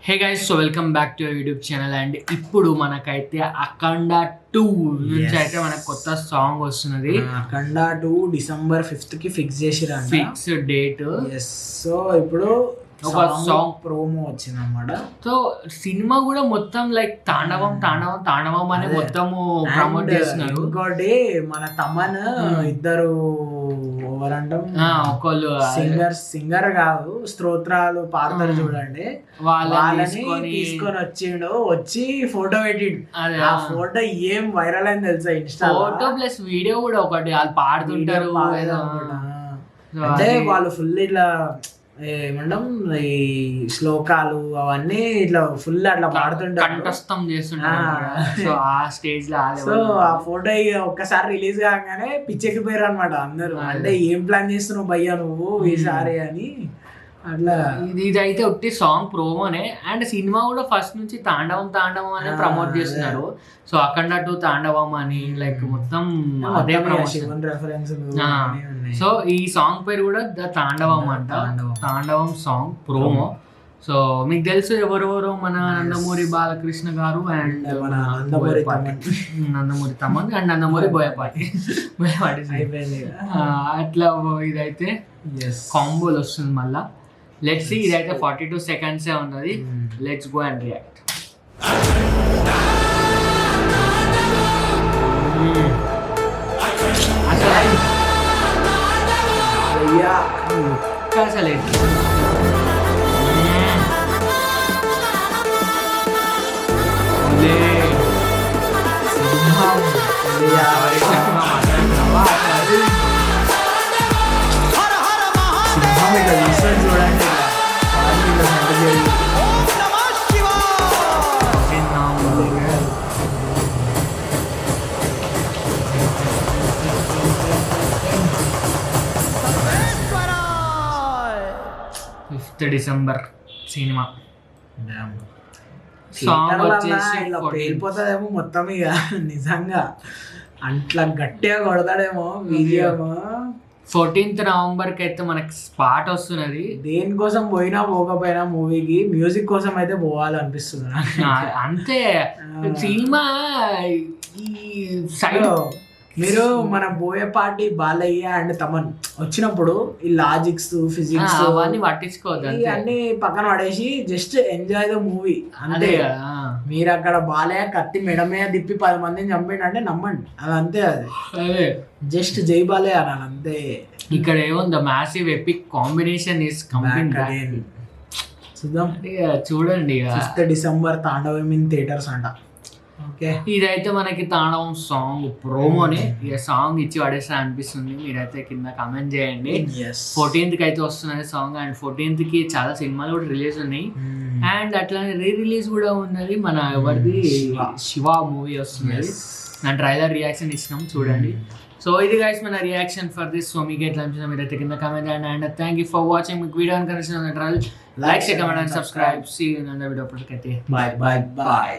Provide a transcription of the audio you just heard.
Hey guys, so welcome back to YouTube channel. And ఇప్పుడు మనకైతే అఖండ 2 నుంచి అయితే మనకు కొత్త సాంగ్ వస్తున్నది. అఖండ 2 December 5th కి ఫిక్స్ చేసిరంట, ఫిక్స్ డేట్. సో ఇప్పుడు ఒక సాంగ్ ప్రోమో వచ్చింది అన్నమాట. సో సినిమా కూడా మొత్తం లైక్ తాండవం అనే మొత్తము ప్రమోట్ చేస్తున్నారు. ఇంకోటి మన తమన్ ఇద్దరు ఎవరంటాం, ఒకళ్ళు సింగర్ కాదు, స్తోత్రాలు పాడతారు చూడండి, వాళ్ళని తీసుకొని వచ్చి ఫోటో పెట్టిండు. ఆ ఫోటో ఏం వైరల్ అయింది తెలుసా, ఇన్స్టా ఫోటో ప్లస్ వీడియో కూడా ఒకటి వాళ్ళు పాడుతుంటారు. అంటే వాళ్ళు ఫుల్ ఇట్లా ఏమంటాం, ఈ శ్లోకాలు అవన్నీ ఇట్లా ఫుల్ అట్లా పాడుతుంటారు, కంఠస్థం చేస్తుంటారు. సో ఆ స్టేజ్ లో సో ఆ ఫోటో ఒక్కసారి రిలీజ్ కాగానే పిచ్చెక్కిపోయారు అనమాట అందరూ. అంటే ఏం ప్లాన్ చేస్తున్నావు భయ్యా నువ్వు ఈసారి అని అట్లా. ఇదైతే ఒకటి సాంగ్ ప్రోమోనే. అండ్ సినిమా కూడా ఫస్ట్ నుంచి తాండవం అని ప్రమోట్ చేస్తున్నారు. సో అఖండ 2 తాండవం అని లైక్ మొత్తం అదే ప్రమోషన్ రెఫరెన్స్. సో ఈ సాంగ్ పేరు కూడా ద తాండవం అంట, తాండవం సాంగ్ ప్రోమో. సో మీకు తెలుసు ఎవరెవరు, మన నందమూరి బాలకృష్ణ గారు అండ్ నందమూరి తమన్ అండ్ నందమూరి బోయపాటి అట్లా ఇదైతే కాంబోలు వస్తుంది మళ్ళా. Let's see. ఇదైతే 42 seconds ఉన్నది. Let's go and react. అసలు చూడండి 5th December సినిమా. సాంగ్ వచ్చేసి పేలిపోతుందేమో మొత్తం ఇక, నిజంగా అట్లా గట్టిగా కొడతాడేమో వీడియోమో. 14th November కి అయితే మనకి స్పాట్ వస్తున్నది. దేనికోసం పోయినా పోకపోయినా మూవీకి మ్యూజిక్ కోసం అయితే పోవాలనిపిస్తుంది అంతే. సినిమా ఈ సైడ్ మీరు మన బోయపాటి బాలయ్య అండ్ తమన్ వచ్చినప్పుడు ఈ లాజిక్స్ ఫిజిక్స్ అవన్నీ పట్టించుకోవద్దు, అన్ని పక్కన పడేసి జస్ట్ ఎంజాయ్ ద మూవీ అంతే. మీరు అక్కడ బాలయ్య కత్తి మెడ మీద తిప్పి 10 మందిని చంపండి అంటే నమ్మండి, అది అంతే. అది జస్ట్ జై బాలయ్య అనాలి అంతే. ఇక్కడ ఏముంది, massive epic combination is coming back. చూద్దాం, చూడండి. 5th December తాండవం ఇన్ థియేటర్స్ అంట. ఇదైతే మనకి తాండవం సాంగ్ ప్రోమోనే. ఇక సాంగ్ ఇచ్చి పడేస్తా అనిపిస్తుంది. మీరైతే కింద కామెంట్ చేయండి. 14th కి అయితే వస్తున్నది సాంగ్. అండ్ 14th కి చాలా సినిమాలు కూడా రిలీజ్ ఉన్నాయి. అండ్ అట్లానే రిలీజ్ కూడా ఉన్నది మన ఎవరిది, శివ మూవీ వస్తున్నది. నా ట్రైలర్ రియాక్షన్ ఇచ్చినాం, చూడండి. సో ఇది గైస్ మన రియాక్షన్ ఫర్ దిస్. సో మీకు ఎట్లా అనిపించింది మీరైతే కింద కామెంట్ చేయండి. And thank you for watching. మీకు వీడియో కనిపించిన like, share, comment and subscribe. See you in the video. Bye by.